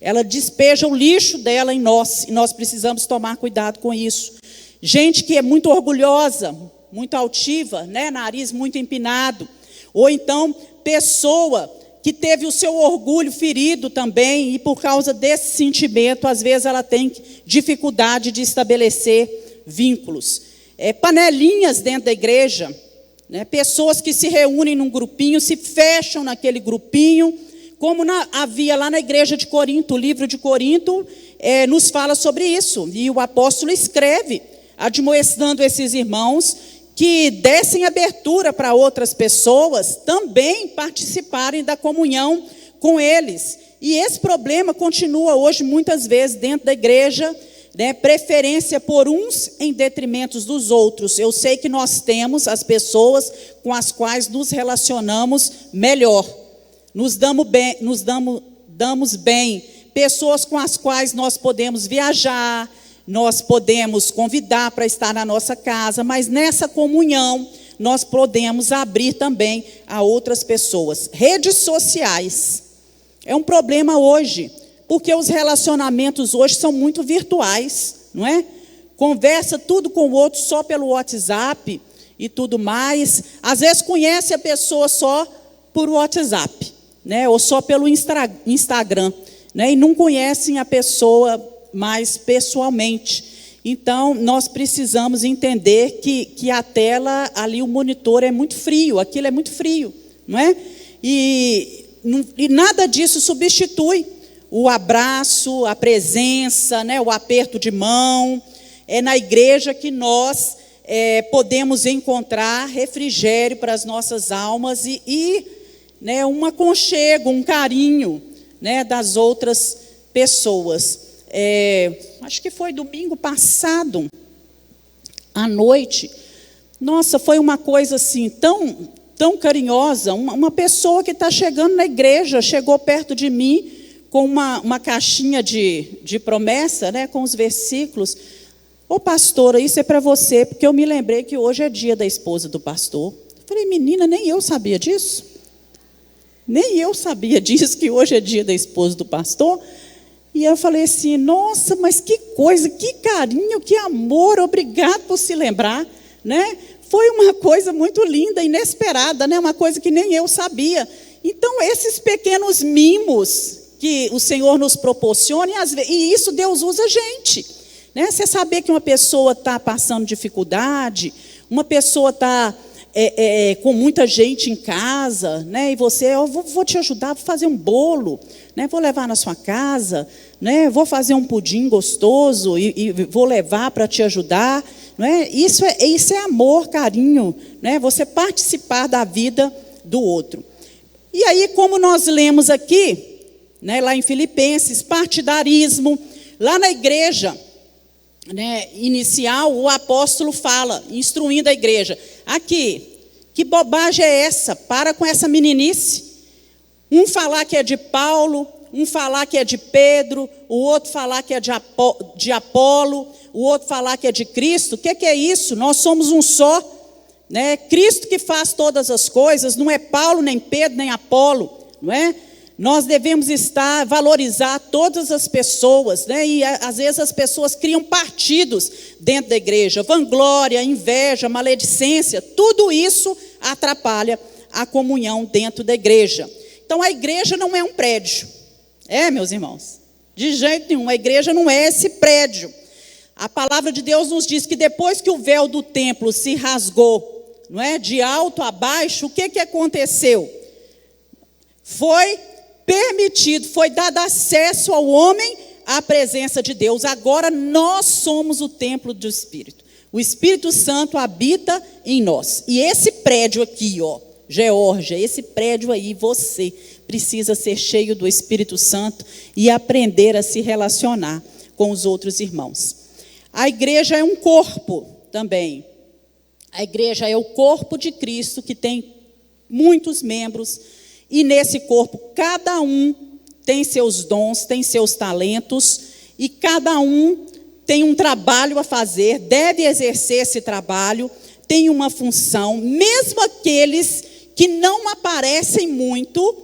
Ela despeja o lixo dela em nós, e nós precisamos tomar cuidado com isso. Gente que é muito orgulhosa, muito altiva, né? Nariz muito empinado. Ou então, pessoa que teve o seu orgulho ferido também, e por causa desse sentimento, às vezes ela tem dificuldade de estabelecer vínculos. Panelinhas dentro da igreja, né? Pessoas que se reúnem num grupinho, se fecham naquele grupinho, como havia lá na igreja de Corinto. O livro de Corinto nos fala sobre isso, e o apóstolo escreve, admoestando esses irmãos, que dessem abertura para outras pessoas também participarem da comunhão com eles. E esse problema continua hoje, muitas vezes, dentro da igreja, né, preferência por uns em detrimento dos outros. Eu sei que nós temos as pessoas com as quais nos relacionamos melhor, nos damos bem, pessoas com as quais nós podemos viajar, nós podemos convidar para estar na nossa casa, mas nessa comunhão nós podemos abrir também a outras pessoas. Redes sociais é um problema hoje, porque os relacionamentos hoje são muito virtuais, não é? Conversa tudo com o outro só pelo WhatsApp e tudo mais. Às vezes conhece a pessoa só por WhatsApp, né? Ou só pelo Instagram, né? E não conhecem a pessoa mais pessoalmente. Então, nós precisamos entender que a tela, ali o monitor é muito frio, aquilo é muito frio, não é? E nada disso substitui o abraço, a presença, né, o aperto de mão. É na igreja que nós podemos encontrar refrigério para as nossas almas e né, um aconchego, um carinho, né, das outras pessoas. Acho que foi domingo passado, à noite. Nossa, foi uma coisa assim, tão carinhosa. Uma pessoa que está chegando na igreja, chegou perto de mim, com uma caixinha de promessa, né, com os versículos. Ô pastora, isso é para você, porque eu me lembrei que hoje é dia da esposa do pastor. Eu falei, menina, nem eu sabia disso. Nem eu sabia disso, que hoje é dia da esposa do pastor. E eu falei assim, nossa, mas que coisa, que carinho, que amor, obrigado por se lembrar, né? foi uma coisa muito linda, inesperada, né? Uma coisa que nem eu sabia. Então, esses pequenos mimos que o Senhor nos proporciona, e isso Deus usa a gente, né? Você saber que uma pessoa está passando dificuldade, uma pessoa está com muita gente em casa, né? E você, eu vou te ajudar, vou fazer um bolo, né? Vou levar na sua casa, né? Vou fazer um pudim gostoso e vou levar para te ajudar, não é? Isso é amor, carinho, né? Você participar da vida do outro. E aí, como nós lemos aqui, né, lá em Filipenses, partidarismo, lá na igreja, né, inicial, o apóstolo fala, instruindo a igreja, aqui, que bobagem é essa? Para com essa meninice. Um falar que é de Paulo, um falar que é de Pedro, o outro falar que é de Apolo, o outro falar que é de Cristo. O que é isso? Nós somos um só, né? Cristo que faz todas as coisas, não é Paulo, nem Pedro, nem Apolo, não é? Nós devemos valorizar todas as pessoas, né? E às vezes as pessoas criam partidos dentro da igreja, vanglória, inveja, maledicência, tudo isso atrapalha a comunhão dentro da igreja. Então a igreja não é um prédio, meus irmãos, de jeito nenhum, a igreja não é esse prédio. A palavra de Deus nos diz que depois que o véu do templo se rasgou, não é? De alto a baixo, o que aconteceu? Foi permitido, foi dado acesso ao homem à presença de Deus. Agora nós somos o templo do Espírito. O Espírito Santo habita em nós. E esse prédio aqui, Geórgia, esse prédio aí, você precisa ser cheio do Espírito Santo e aprender a se relacionar com os outros irmãos. A igreja é um corpo também. A igreja é o corpo de Cristo, que tem muitos membros. E nesse corpo, cada um tem seus dons, tem seus talentos, e cada um tem um trabalho a fazer, deve exercer esse trabalho, tem uma função, mesmo aqueles que não aparecem muito,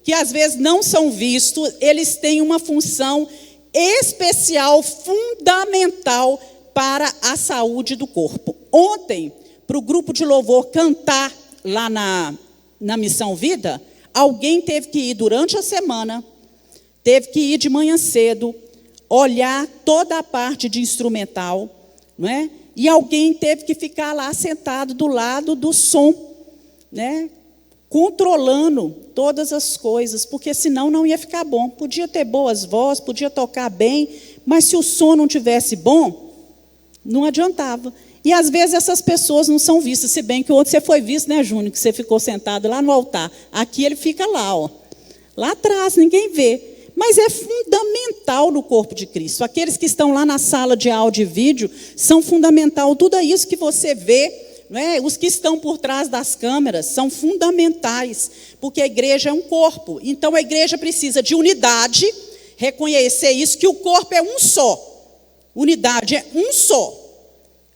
que às vezes não são vistos, eles têm uma função especial, fundamental para a saúde do corpo. Ontem, para o grupo de louvor cantar lá na Missão Vida, alguém teve que ir durante a semana, teve que ir de manhã cedo, olhar toda a parte de instrumental, não é? E alguém teve que ficar lá sentado do lado do som, né? Controlando todas as coisas, porque senão não ia ficar bom. Podia ter boas vozes, podia tocar bem, mas se o som não tivesse bom, não adiantava. E às vezes essas pessoas não são vistas, se bem que ontem você foi visto, né, Júnior, que você ficou sentado lá no altar. Aqui ele fica lá, lá atrás, ninguém vê. Mas é fundamental no corpo de Cristo. Aqueles que estão lá na sala de áudio e vídeo são fundamental. Tudo isso que você vê, não é? Os que estão por trás das câmeras são fundamentais, porque a igreja é um corpo. Então a igreja precisa de unidade, reconhecer isso, que o corpo é um só. Unidade é um só,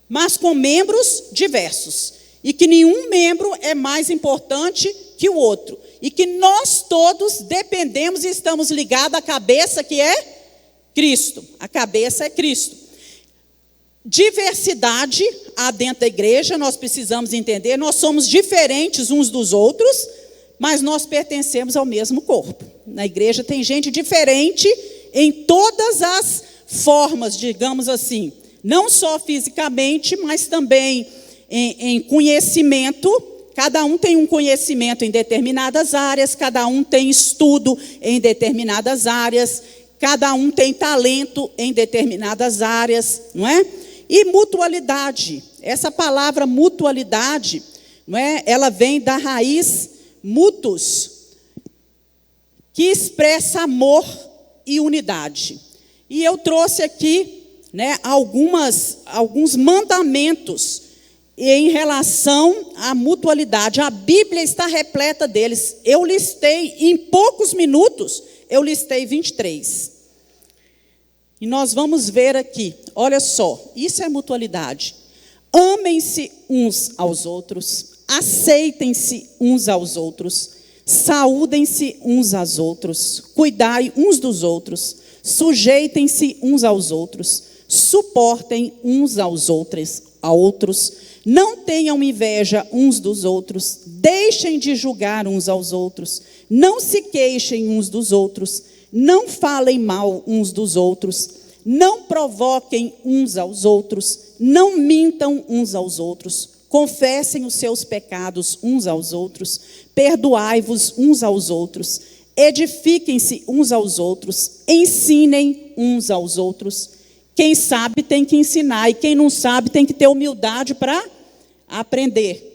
mas com membros diversos, e que nenhum membro é mais importante que o outro, e que nós todos dependemos e estamos ligados à cabeça, que é Cristo. A cabeça é Cristo. Diversidade há dentro da igreja, nós precisamos entender, nós somos diferentes uns dos outros, mas nós pertencemos ao mesmo corpo. Na igreja tem gente diferente em todas as formas, digamos assim, não só fisicamente, mas também em conhecimento. Cada um tem um conhecimento em determinadas áreas, cada um tem estudo em determinadas áreas, cada um tem talento em determinadas áreas, não é? E mutualidade, essa palavra mutualidade, não é? Ela vem da raiz mutus, que expressa amor e unidade. E eu trouxe aqui, né, alguns mandamentos em relação à mutualidade. A Bíblia está repleta deles. Eu listei, em poucos minutos, eu listei 23. E nós vamos ver aqui, olha só, isso é mutualidade. Amem-se uns aos outros, aceitem-se uns aos outros, saúdem-se uns aos outros, cuidai uns dos outros, sujeitem-se uns aos outros, suportem uns aos outros, a outros, não tenham inveja uns dos outros, deixem de julgar uns aos outros, não se queixem uns dos outros, não falem mal uns dos outros, não provoquem uns aos outros, não mintam uns aos outros, confessem os seus pecados uns aos outros, perdoai-vos uns aos outros, edifiquem-se uns aos outros, ensinem uns aos outros. Quem sabe tem que ensinar, e quem não sabe tem que ter humildade para aprender.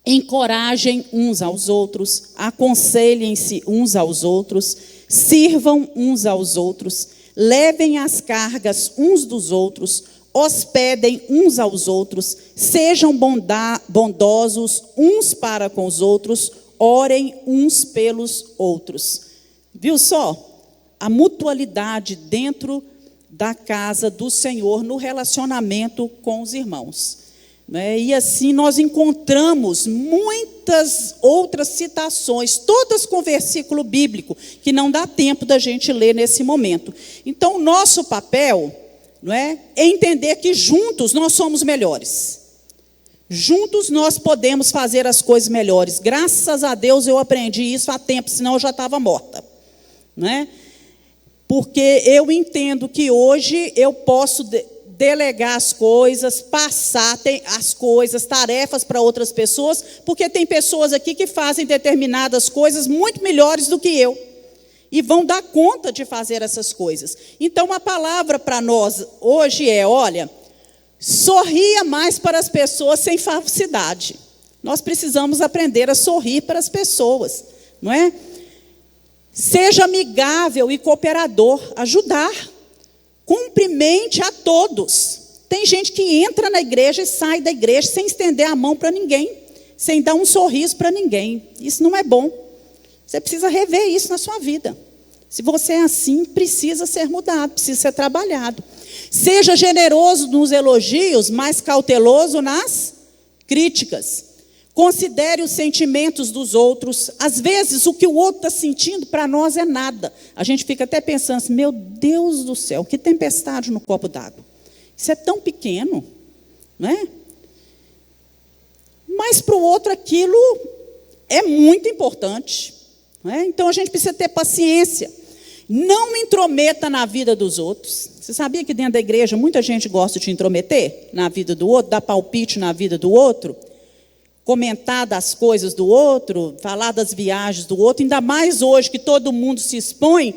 Encorajem uns aos outros, aconselhem-se uns aos outros, sirvam uns aos outros, levem as cargas uns dos outros, hospedem uns aos outros, sejam bondosos uns para com os outros, orem uns pelos outros. Viu só? A mutualidade dentro da casa do Senhor no relacionamento com os irmãos. E assim nós encontramos muitas outras citações, todas com versículo bíblico, que não dá tempo da gente ler nesse momento. Então, o nosso papel, é entender que juntos nós somos melhores. Juntos nós podemos fazer as coisas melhores. Graças a Deus eu aprendi isso há tempo, senão eu já estava morta. Porque eu entendo que hoje eu posso delegar as coisas, passar as coisas, tarefas para outras pessoas, porque tem pessoas aqui que fazem determinadas coisas muito melhores do que eu, e vão dar conta de fazer essas coisas. Então, a palavra para nós hoje é, olha, sorria mais para as pessoas sem falsidade. Nós precisamos aprender a sorrir para as pessoas, não é? Seja amigável e cooperador, ajudar. Cumprimente a todos. Tem gente que entra na igreja e sai da igreja sem estender a mão para ninguém, sem dar um sorriso para ninguém. Isso não é bom. Você precisa rever isso na sua vida. Se você é assim, precisa ser mudado, precisa ser trabalhado. Seja generoso nos elogios, mas cauteloso nas críticas. Considere os sentimentos dos outros. Às vezes, o que o outro está sentindo, para nós é nada. A gente fica até pensando assim, meu Deus do céu, que tempestade no copo d'água. Isso é tão pequeno, não é? Mas para o outro aquilo é muito importante. Não é? Então, a gente precisa ter paciência. Não intrometa na vida dos outros. Você sabia que dentro da igreja muita gente gosta de intrometer na vida do outro, dar palpite na vida do outro? Comentar das coisas do outro, falar das viagens do outro, ainda mais hoje que todo mundo se expõe,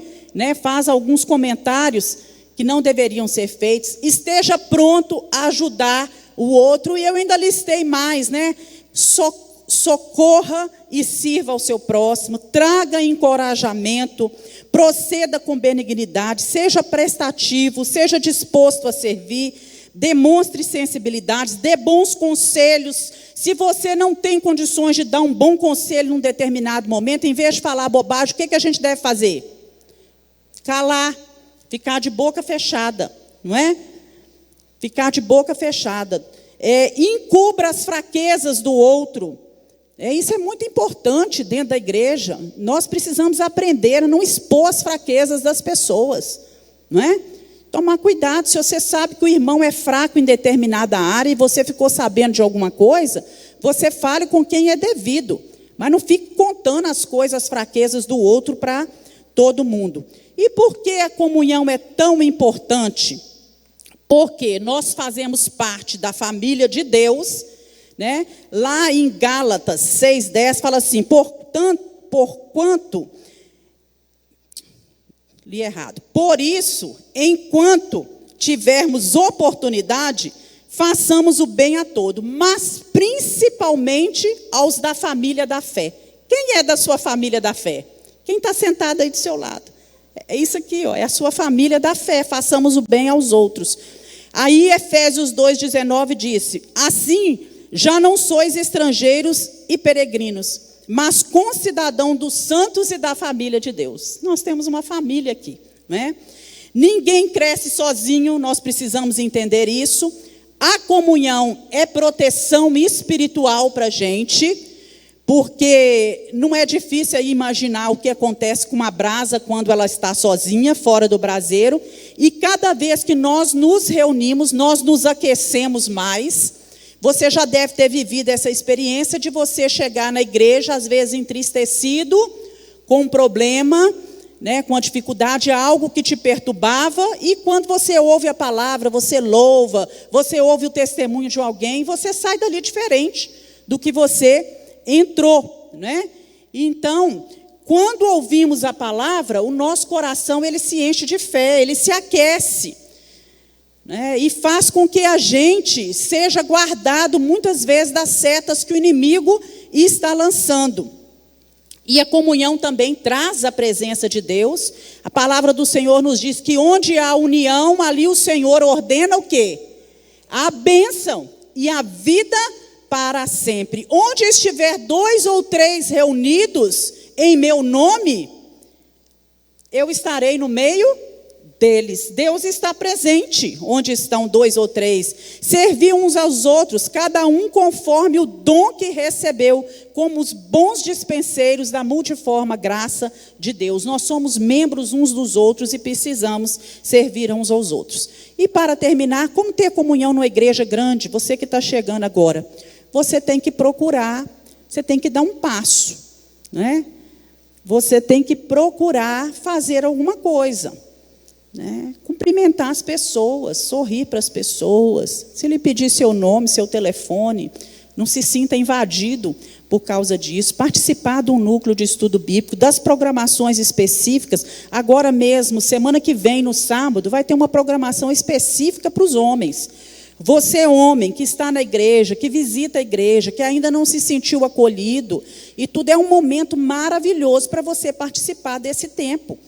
faz alguns comentários que não deveriam ser feitos. Esteja pronto a ajudar o outro, e eu ainda listei mais, socorra e sirva ao seu próximo, traga encorajamento, proceda com benignidade, seja prestativo, seja disposto a servir, demonstre sensibilidade, dê bons conselhos. Se você não tem condições de dar um bom conselho num determinado momento, em vez de falar bobagem, o que a gente deve fazer? Calar, ficar de boca fechada, não é? Ficar de boca fechada. Encubra as fraquezas do outro. Isso é muito importante dentro da igreja. Nós precisamos aprender a não expor as fraquezas das pessoas, não é? Tomar cuidado, se você sabe que o irmão é fraco em determinada área e você ficou sabendo de alguma coisa, você fale com quem é devido, mas não fique contando as coisas, as fraquezas do outro para todo mundo. E por que a comunhão é tão importante? Porque nós fazemos parte da família de Deus, Lá em Gálatas 6:10 fala assim, por isso, enquanto tivermos oportunidade, façamos o bem a todos, mas principalmente aos da família da fé. Quem é da sua família da fé? Quem está sentado aí do seu lado? É isso aqui, é a sua família da fé, façamos o bem aos outros. Aí Efésios 2:19 disse, assim, já não sois estrangeiros e peregrinos, mas concidadão dos santos e da família de Deus. Nós temos uma família aqui, Ninguém cresce sozinho, nós precisamos entender isso. A comunhão é proteção espiritual para a gente. porque não é difícil aí imaginar o que acontece com uma brasa quando ela está sozinha, fora do braseiro, e cada vez que nós nos reunimos, nós nos aquecemos mais. Você já deve ter vivido essa experiência de você chegar na igreja, às vezes entristecido, com um problema, né, com a dificuldade, algo que te perturbava, e quando você ouve a palavra, você louva, você ouve o testemunho de alguém, você sai dali diferente do que você entrou, né? Então, quando ouvimos a palavra, o nosso coração ele se enche de fé, ele se aquece, né? E faz com que a gente seja guardado muitas vezes das setas que o inimigo está lançando. E a comunhão também traz a presença de Deus. A palavra do Senhor nos diz que onde há união, ali o Senhor ordena o quê? A bênção e a vida para sempre. Onde estiver 2 ou 3 reunidos em meu nome, eu estarei no meio deles. Deus está presente onde estão 2 ou 3. Servir uns aos outros, cada um conforme o dom que recebeu, como os bons dispenseiros da multiforme graça de Deus. Nós somos membros uns dos outros e precisamos servir uns aos outros. E para terminar, como ter comunhão numa igreja grande? Você que está chegando agora, você tem que procurar, você tem que dar um passo, né? Você tem que procurar fazer alguma coisa, né? Cumprimentar as pessoas, sorrir para as pessoas. Se ele pedir seu nome, seu telefone, não se sinta invadido por causa disso. Participar de um núcleo de estudo bíblico, das programações específicas. Agora mesmo, semana que vem, no sábado, vai ter uma programação específica para os homens. Você, homem, que está na igreja, que visita a igreja, que ainda não se sentiu acolhido, e tudo é um momento maravilhoso para você participar desse tempo.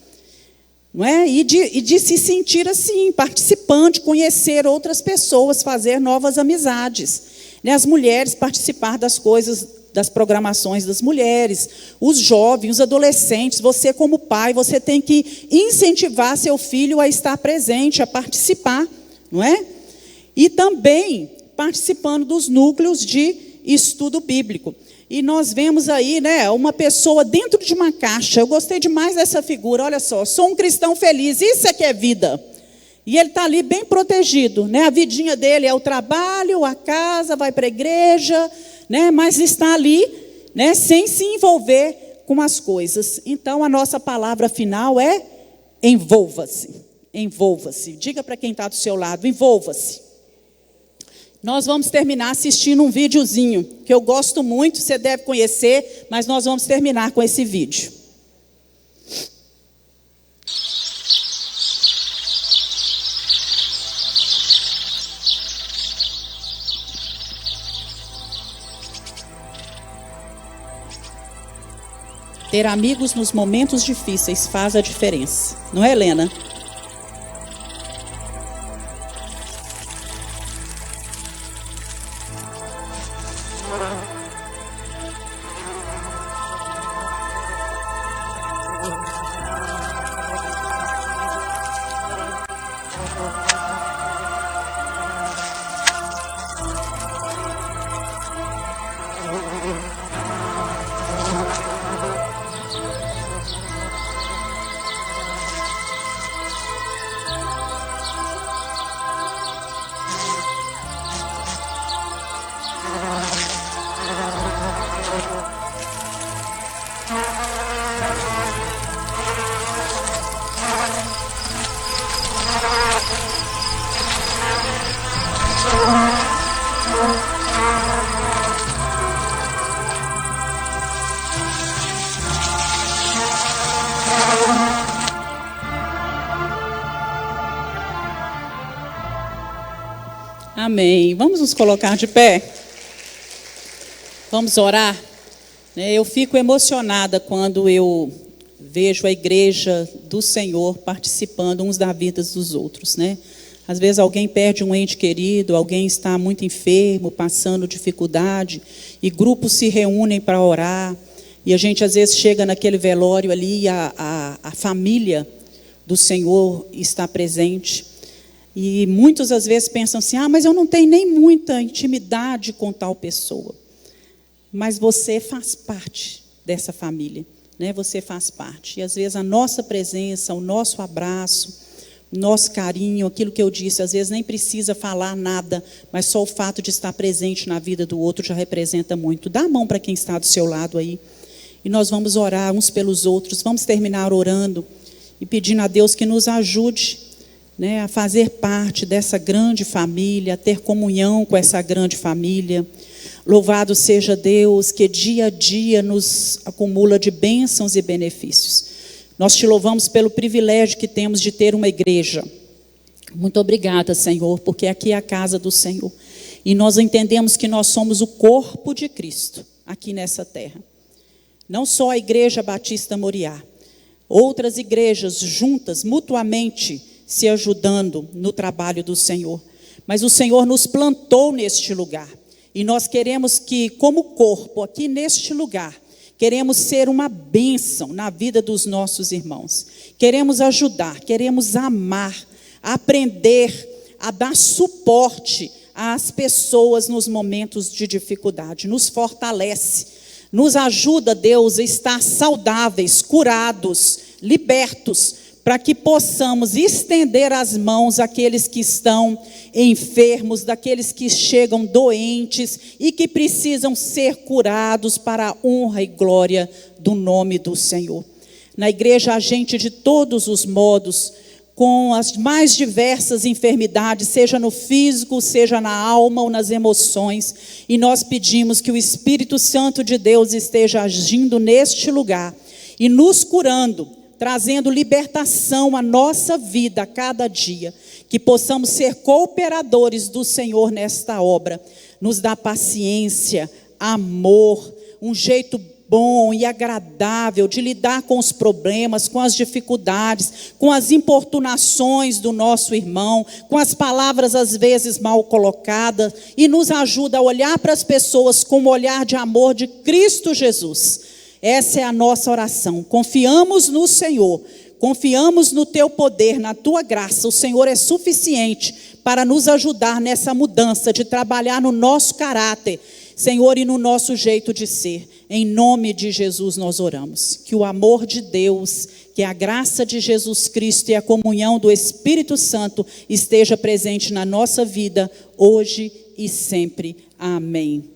Não é? E de se sentir assim, participante, conhecer outras pessoas, fazer novas amizades. Né? As mulheres participar das coisas, das programações das mulheres, os jovens, os adolescentes, você como pai, você tem que incentivar seu filho a estar presente, a participar, não é? E também participando dos núcleos de estudo bíblico. E nós vemos aí, né, uma pessoa dentro de uma caixa. Eu gostei demais dessa figura. Olha só, sou um cristão feliz. Isso é que é vida. E ele está ali bem protegido, né? A vidinha dele é o trabalho, a casa, vai para a igreja, né? Mas está ali, né, sem se envolver com as coisas. Então, a nossa palavra final é envolva-se. Envolva-se. Diga para quem está do seu lado, envolva-se. Nós vamos terminar assistindo um videozinho, que eu gosto muito, você deve conhecer, mas nós vamos terminar com esse vídeo. Ter amigos nos momentos difíceis faz a diferença. Não é, Helena? Amém. Vamos nos colocar de pé? Vamos orar? Eu fico emocionada quando eu vejo a igreja do Senhor participando uns da vida dos outros, né? Às vezes alguém perde um ente querido, alguém está muito enfermo, passando dificuldade, e grupos se reúnem para orar, e a gente às vezes chega naquele velório ali e a família do Senhor está presente. E muitos às vezes pensam assim, mas eu não tenho nem muita intimidade com tal pessoa. mas você faz parte dessa família, né? Você faz parte. E às vezes a nossa presença, o nosso abraço, o nosso carinho, aquilo que eu disse, às vezes nem precisa falar nada, mas só o fato de estar presente na vida do outro já representa muito. Dá a mão para quem está do seu lado aí. E nós vamos orar uns pelos outros. Vamos terminar orando e pedindo a Deus que nos ajude, né, a fazer parte dessa grande família, a ter comunhão com essa grande família. Louvado seja Deus, que dia a dia nos acumula de bênçãos e benefícios. Nós te louvamos pelo privilégio que temos de ter uma igreja. Muito obrigada, Senhor, porque aqui é a casa do Senhor. E nós entendemos que nós somos o corpo de Cristo aqui nessa terra. Não só a Igreja Batista Moriá, outras igrejas juntas, mutuamente, se ajudando no trabalho do Senhor. Mas o Senhor nos plantou neste lugar. E nós queremos que, como corpo, aqui neste lugar, queremos ser uma bênção na vida dos nossos irmãos. Queremos ajudar, queremos amar, aprender a dar suporte às pessoas nos momentos de dificuldade. Nos fortalece. Nos ajuda, Deus, a estar saudáveis, curados, libertos, para que possamos estender as mãos àqueles que estão enfermos, daqueles que chegam doentes e que precisam ser curados para a honra e glória do nome do Senhor. Na igreja, a gente de todos os modos, com as mais diversas enfermidades, seja no físico, seja na alma ou nas emoções. E nós pedimos que o Espírito Santo de Deus esteja agindo neste lugar e nos curando, trazendo libertação à nossa vida a cada dia. Que possamos ser cooperadores do Senhor nesta obra. Nos dá paciência, amor, um jeito bom e agradável de lidar com os problemas, com as dificuldades, com as importunações do nosso irmão, com as palavras às vezes mal colocadas, e nos ajuda a olhar para as pessoas com o olhar de amor de Cristo Jesus. Essa é a nossa oração. Confiamos no Senhor, confiamos no Teu poder, na Tua graça. O Senhor é suficiente para nos ajudar nessa mudança, de trabalhar no nosso caráter, Senhor, e no nosso jeito de ser. Em nome de Jesus nós oramos. Que o amor de Deus, que a graça de Jesus Cristo e a comunhão do Espírito Santo esteja presente na nossa vida, hoje e sempre. Amém.